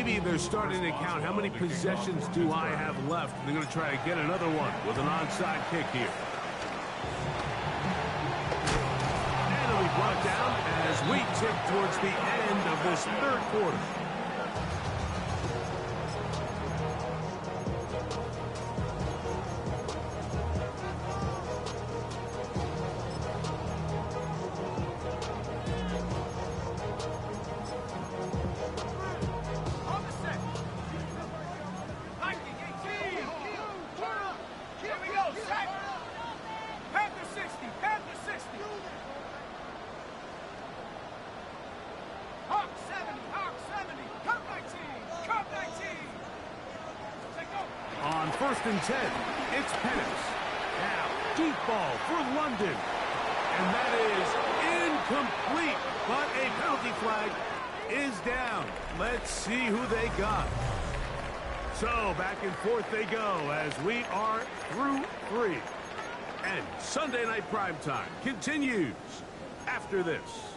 maybe they're starting to count how many possessions do I have left. They're going to try to get another one with an onside kick here. And it'll be brought down as we tick towards the end of this third quarter. On 1st and 10, it's Penix. Now, deep ball for London. And that is incomplete, but a penalty flag is down. Let's see who they got. So, back and forth they go as we are through 3. And Sunday Night Primetime continues after this.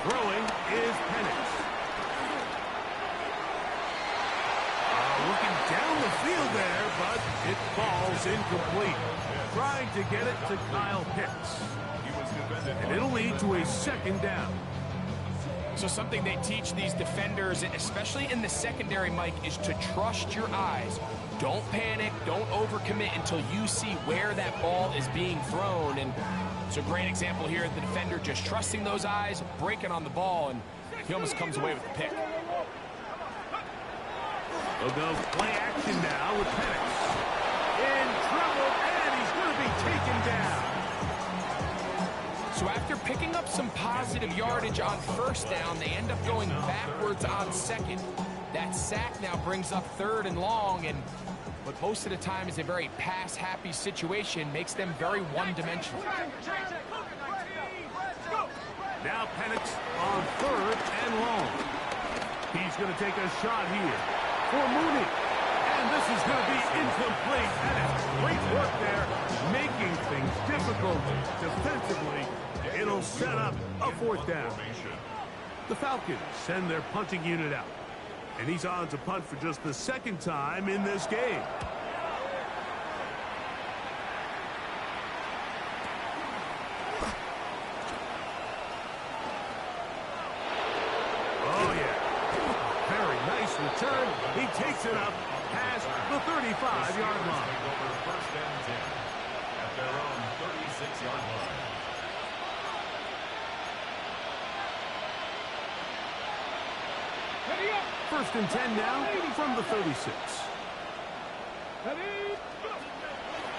Throwing is Penix. Looking down the field there, but it falls incomplete. Trying to get it to Kyle Pitts. And it'll lead to a 2nd down. So something they teach these defenders, especially in the secondary, Mike, is to trust your eyes. Don't panic, don't overcommit until you see where that ball is being thrown. And it's a great example here of the defender just trusting those eyes, breaking on the ball, and he almost comes away with the pick. They'll go play action now with Penix. In trouble, and he's going to be taken down. So after picking up some positive yardage on 1st down, they end up going backwards on 2nd. That sack now brings up 3rd and long, and what most of the time is a very pass-happy situation makes them very one-dimensional. Now Penix on 3rd and long. He's going to take a shot here for Mooney. And this is going to be incomplete. That is great work there, making things difficult defensively. It'll set up a 4th down. The Falcons send their punting unit out. And he's on to punt for just the 2nd time in this game. Oh, yeah. Very nice return. He takes it up past the 35-yard line. First and 10 at their own 36-yard line. First and 10 now from the 36.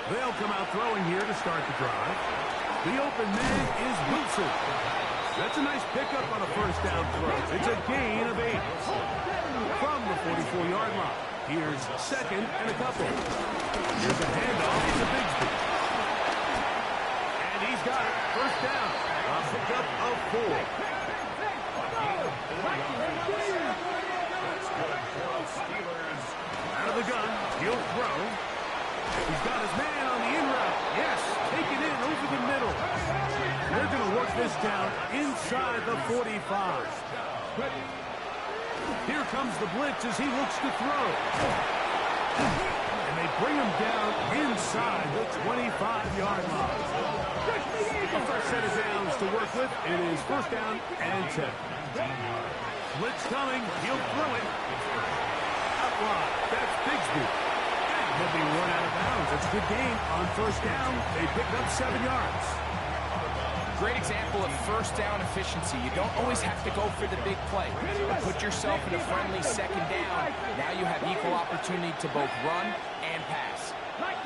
They'll come out throwing here to start the drive. The open man is Wilson. That's a nice pickup on a 1st down throw. It's a gain of 8. From the 44-yard line. Here's 2nd and a couple. Here's a handoff to Bigsby. And he's got it. 1st down. A pickup of 4. Out of the gun, he'll throw. He's got his man on the in route. Yes, taken in over the middle. They're going to work this down inside the 45. Here comes the blitz as he looks to throw. And they bring him down inside the 25-yard line. A first set of downs to work with. It is 1st down and 10. Blitz coming. He'll throw it. Out wide. That's Bigsby. And he'll be run out of bounds. That's a good gain on 1st down. They picked up 7 yards. Great example of 1st down efficiency. You don't always have to go for the big play. But put yourself in a friendly 2nd down. Now you have equal opportunity to both run and pass. Back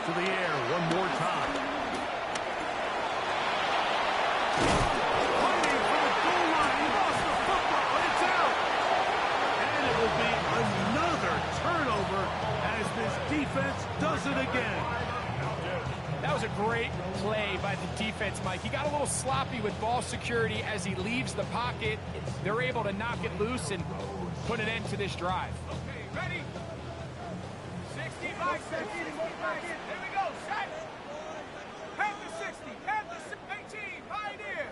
to the air one more time. Fighting for the goal line. He lost the football, but it's out. And it will be another turnover as this was a great play by the defense, Mike. He got a little sloppy with ball security as he leaves the pocket. They're able to knock it loose and put an end to this drive. Okay, ready? 65 seconds. Here we go. Set. Head to 60. Head to 18. Pioneer.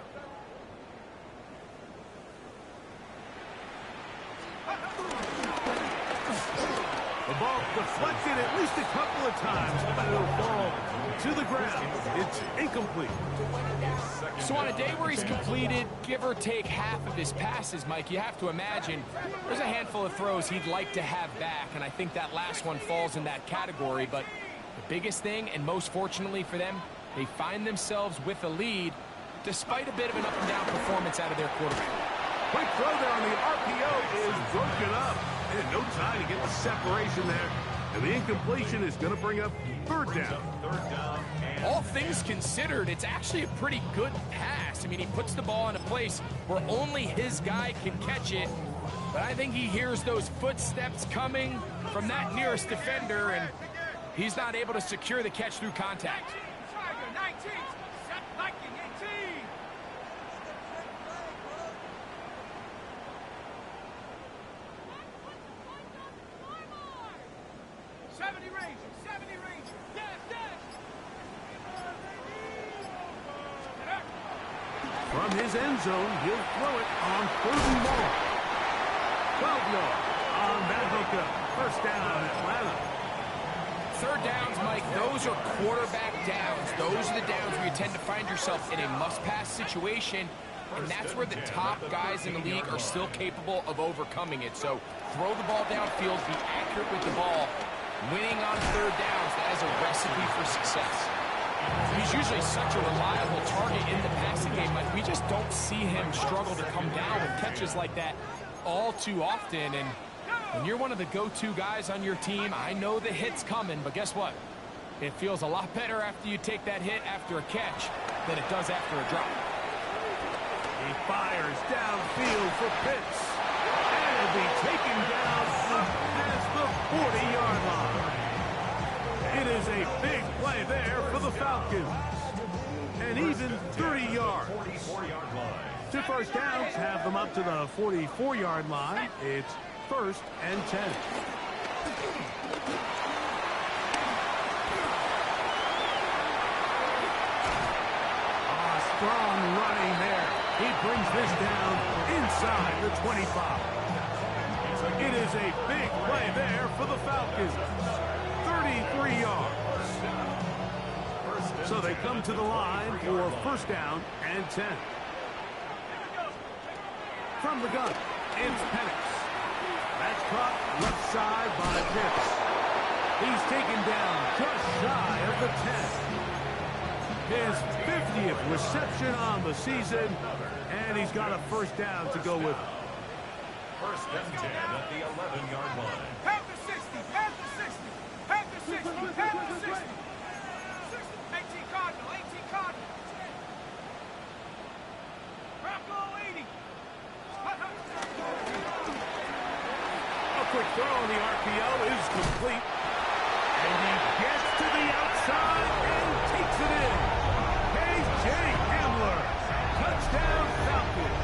The ball deflected at least a couple of times, but it'll fall to the ground. It's incomplete. So on a day where he's completed, give or take half of his passes, Mike, you have to imagine there's a handful of throws he'd like to have back, and I think that last one falls in that category. But the biggest thing, and most fortunately for them, they find themselves with a lead despite a bit of an up-and-down performance out of their quarterback. Quick throw there on the RPO is broken up. And no time to get the separation there. And the incompletion is going to bring up third down. All things considered, it's actually a pretty good pass. I mean, he puts the ball in a place where only his guy can catch it. But I think he hears those footsteps coming from that nearest defender, and he's not able to secure the catch through contact. Tiger, 19. Set Viking, 18. 70 Ranger, 70 Ranger. Dash, dash. From his end zone, he'll throw it on third and long. 12 yards on that hookup. First down, Atlanta. Third downs, Mike, those are quarterback downs. Those are the downs where you tend to find yourself in a must-pass situation, and that's where the top guys in the league are still capable of overcoming it. So throw the ball downfield, be accurate with the ball. Winning on third downs, that is a recipe for success. He's usually such a reliable target in the passing game. Like, we just don't see him struggle to come down with catches like that all too often. And when you're one of the go-to guys on your team, I know the hit's coming, but guess what? It feels a lot better after you take that hit after a catch than it does after a drop. He fires downfield for Pitts. And he'll be taken down past the 40-yard line. It is a big play there for the Falcons. And even 30 yards. 2 first downs have them up to the 44-yard line. It's 1st and 10. Strong running there. He brings this down inside the 25. It is a big play there for the Falcons. 33 yards. So they come to the line for first down and 10. From the gun, it's Penix. That's caught left side by Pitts. He's taken down just shy of the 10. His 50th reception on the season, and he's got a first down to go with. First and 10 at the 11-yard line. Head to 60. Head to 60. Head to 60. Head to 60. 18 Cardinal. 18 Cardinal. Bronco 80. A quick throw on the RPO is complete. And he gets to the outside and takes it in. K.J. Hamler. Touchdown Falcons.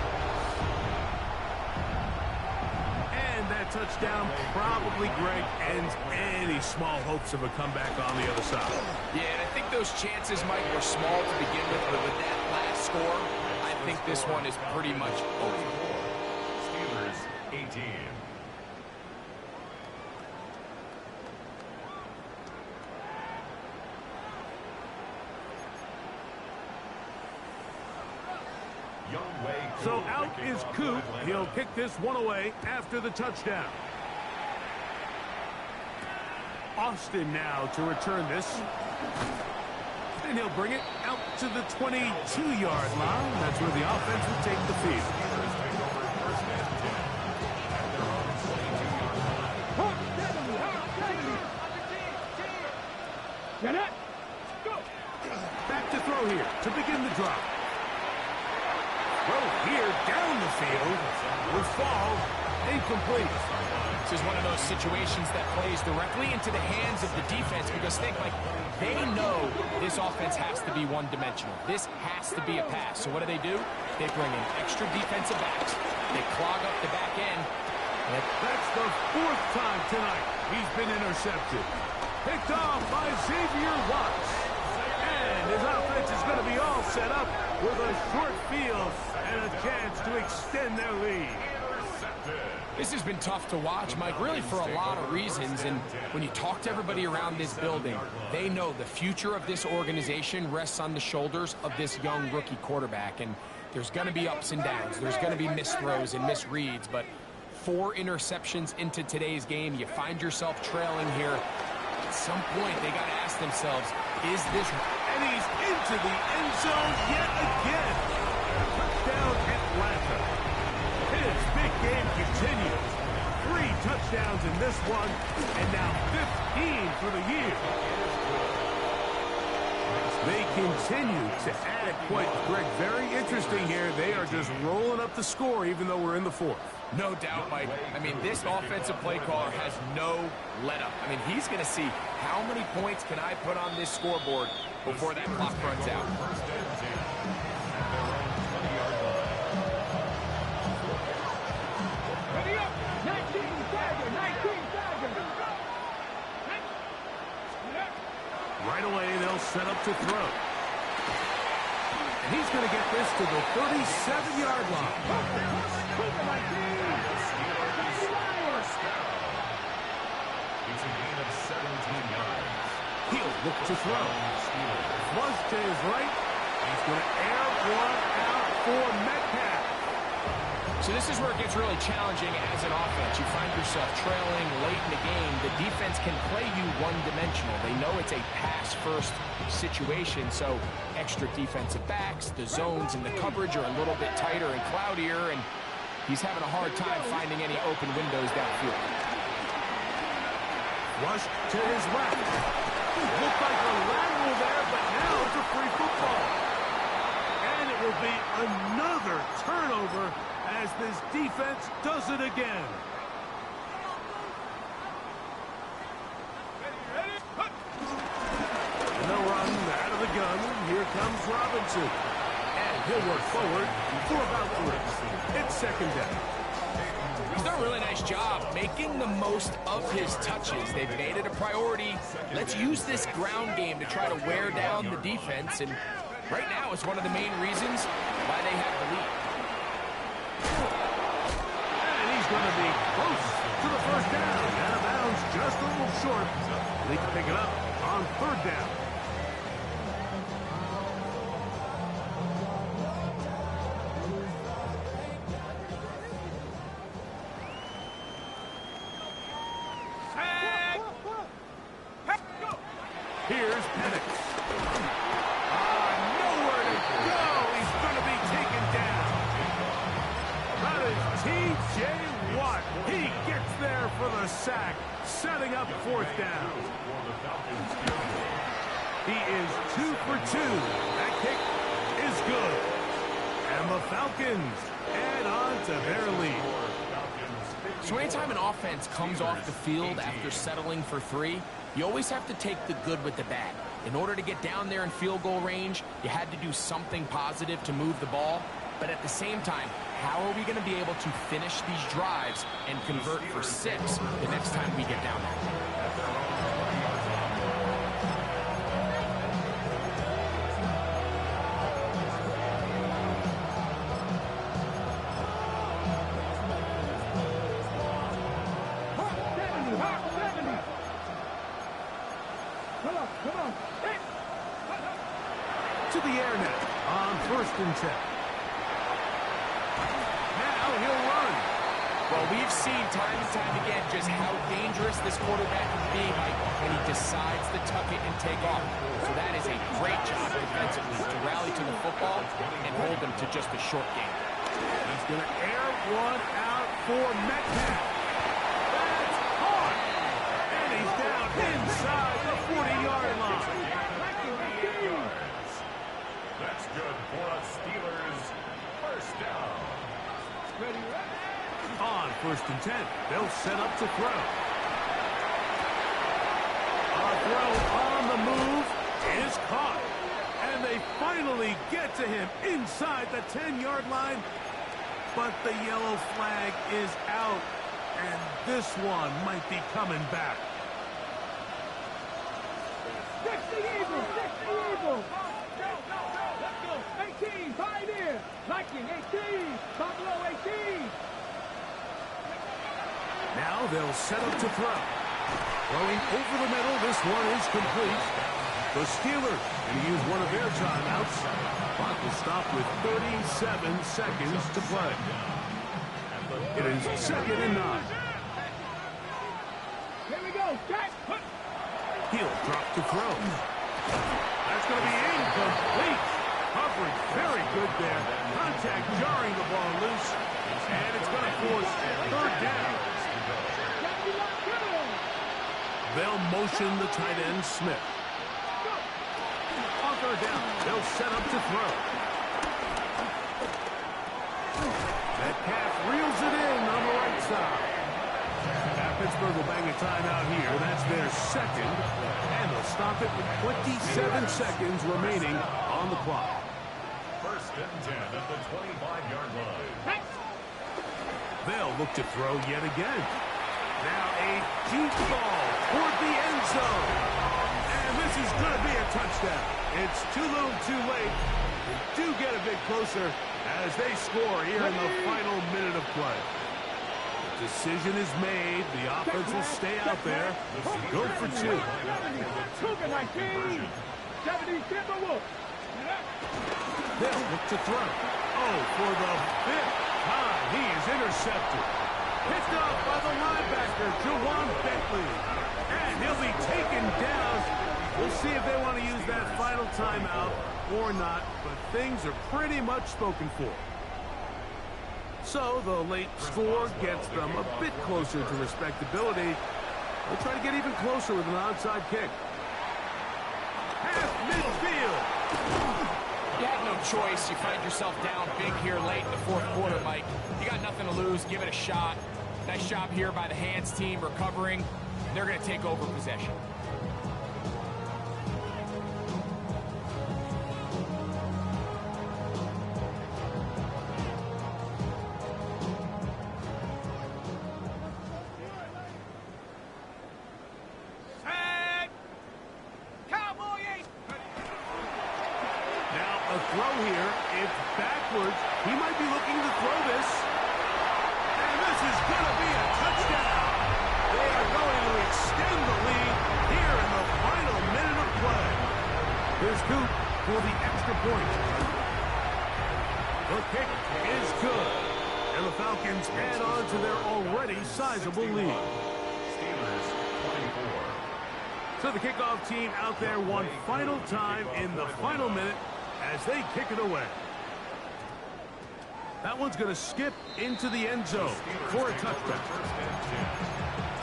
And that touchdown probably, Greg, ends any small hopes of a comeback on the other side. Yeah, and I think those chances, Mike, were small to begin with, but with that last score, I think this one is pretty much over. Steelers 18. So out is Coop. He'll kick this one away after the touchdown. Austin now to return this. And he'll bring it out to the 22-yard line. That's where the offense will take the field. Back to throw here to begin the drive. Throw here down the field will fall incomplete. This is one of those situations that plays directly into the hands of the defense because think, like, they know this offense has to be one-dimensional. This has to be a pass. So what do? They bring in extra defensive backs. They clog up the back end. That's the 4th time tonight he's been intercepted. Picked off by Xavier Watts. And his offense is going to be all set up with a short field and a chance to extend their lead. This has been tough to watch, Mike, really for a lot of reasons. And when you talk to everybody around this building, they know the future of this organization rests on the shoulders of this young rookie quarterback. And there's going to be ups and downs. There's going to be missed throws and misreads. But 4 interceptions into today's game, you find yourself trailing here. At some point, they got to ask themselves, is this... And he's into the end zone yet again. Touchdown, Atlanta. His big game continues. 3 touchdowns in this one, and now 15 for the year. They continue to add points. Greg, very interesting here. They are just rolling up the score even though we're in the 4th. No doubt, Mike. I mean, this offensive play caller has no let-up. I mean, he's going to see how many points can I put on this scoreboard before that clock runs out. Ready up. 19 Tiger. 19 Tiger. Right away, they'll set up to throw. And he's going to get this to the 37-yard line. It's a gain of 17 yards. He'll look to throw. Flush to his right. He's going to air one out for Metcalf. So this is where it gets really challenging as an offense. You find yourself trailing late in the game. The defense can play you one-dimensional. They know it's a pass-first situation, so extra defensive backs, the zones and the coverage are a little bit tighter and cloudier, and he's having a hard time finding any open windows downfield. Rush to his left. Looked like a lateral there, but now it's a free football. And it will be another turnover as this defense does it again. And they'll run out of the gun. Here comes Robinson. And he'll work forward for about 3. It's 2nd down. He's done a really nice job making the most of his touches. They've made it a priority. Let's use this ground game to try to wear down the defense. And right now it's one of the main reasons why they have the lead. And he's going to be close to the 1st down. Out of bounds, just a little short. They can pick it up on 3rd down. Here's Penix. Nowhere to go. He's going to be taken down. That is T.J. Watt. He gets there for the sack, setting up 4th down. He is 2 for 2. That kick is good. And the Falcons add on to their lead. So anytime an offense comes off the field after settling for 3, you always have to take the good with the bad. In order to get down there in field goal range, you had to do something positive to move the ball. But at the same time, how are we going to be able to finish these drives and convert for 6 the next time we get down there? To the air now on 1st and 10. Now he'll run. Well, we've seen time and time again just how dangerous this quarterback can be, Mike, when he decides to tuck it and take off. So that is a great job defensively to rally to the football and hold them to just a short game. He's going to air one out for Metcalf. That's caught. And he's down inside the 40-yard line. That's good for a Steelers 1st down. On first and 10. They'll set up to throw. A throw on the move is caught. And they finally get to him inside the 10-yard line. But the yellow flag is out. And this one might be coming back. 60 Eagles! 60 Eagles! Let's go! 18, Pioneer! Viking, 18! Buffalo, 18! Now they'll set up to throw. Throwing over the middle, this one is complete. The Steelers going to use one of their timeouts. Clock will stop with 37 seconds to play. It is 2nd and 9. Here we go, Jack! He'll drop to throw. That's going to be incomplete. Coverage very good there. Contact jarring the ball loose. And it's going to force 3rd down. They'll motion the tight end, Smith. On 3rd down, they'll set up to throw. That pass reels it in on the right side. Now Pittsburgh will bang a timeout here. That's their 2nd. And they'll stop it with 27 seconds remaining on the clock. 1st and 10 at the 25-yard line. They'll look to throw yet again. Now a deep ball toward the end zone. And this is going to be a touchdown. It's too little too late. They do get a bit closer as they score here in the final minute of play. The decision is made. The offense will stay out there and go for 2. 70 Timberwolves! They'll look to throw. Oh, for the 5th time, he is intercepted. Picked up by the linebacker, Jawan Bentley. And he'll be taken down. We'll see if they want to use that final timeout or not, but things are pretty much spoken for. So the late score gets them a bit closer to respectability. They'll try to get even closer with an onside kick. Half midfield. You had no choice. You find yourself down big here late in the 4th quarter, Mike. You got nothing to lose. Give it a shot. Nice job here by the hands team recovering. They're going to take over possession. A throw here. It's backwards. He might be looking to throw this. And this is going to be a touchdown. They are going to extend the lead here in the final minute of play. Here's Coop for the extra point. The kick is good. And the Falcons add on to their already sizable lead. Steelers 24. So the kickoff team out there one final time in the final minute as they kick it away. That one's going to skip into the end zone for a touchdown. 1st and 10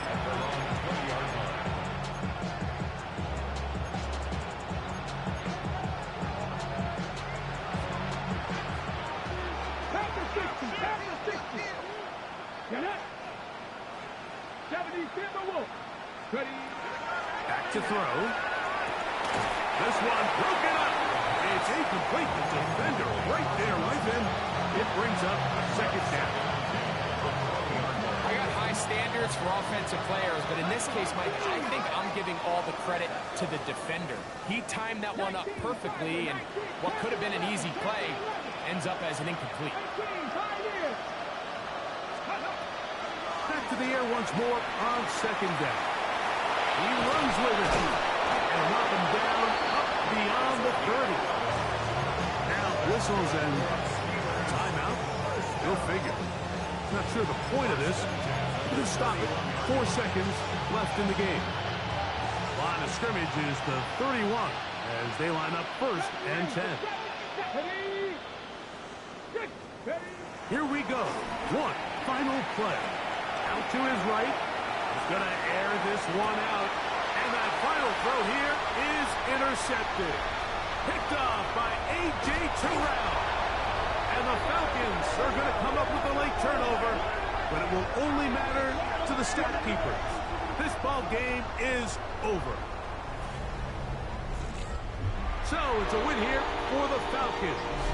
at their own 20-yard line. Back to 60! Get up! 70 Timberwolves! Ready? Back to throw. This one broken up. It's incomplete. The defender right there with him. It brings up a 2nd down. I got high standards for offensive players, but in this case, Mike, I think I'm giving all the credit to the defender. He timed that one up perfectly, and what could have been an easy play ends up as an incomplete. Back to the air once more on 2nd down. He runs with it and knock him down up beyond the 30. Now whistles and timeout. Go figure. Not sure the point of this. Just stop it. 4 seconds left in the game. Line of scrimmage is the 31 as they line up 1st and 10. Here we go. One final play. Out to his right. He's going to air this one out. And that final throw here is intercepted. Picked off by A.J. Terrell. And the Falcons are going to come up with a late turnover but it will only matter to the stat keepers. This ball game is over. So it's a win here for the Falcons.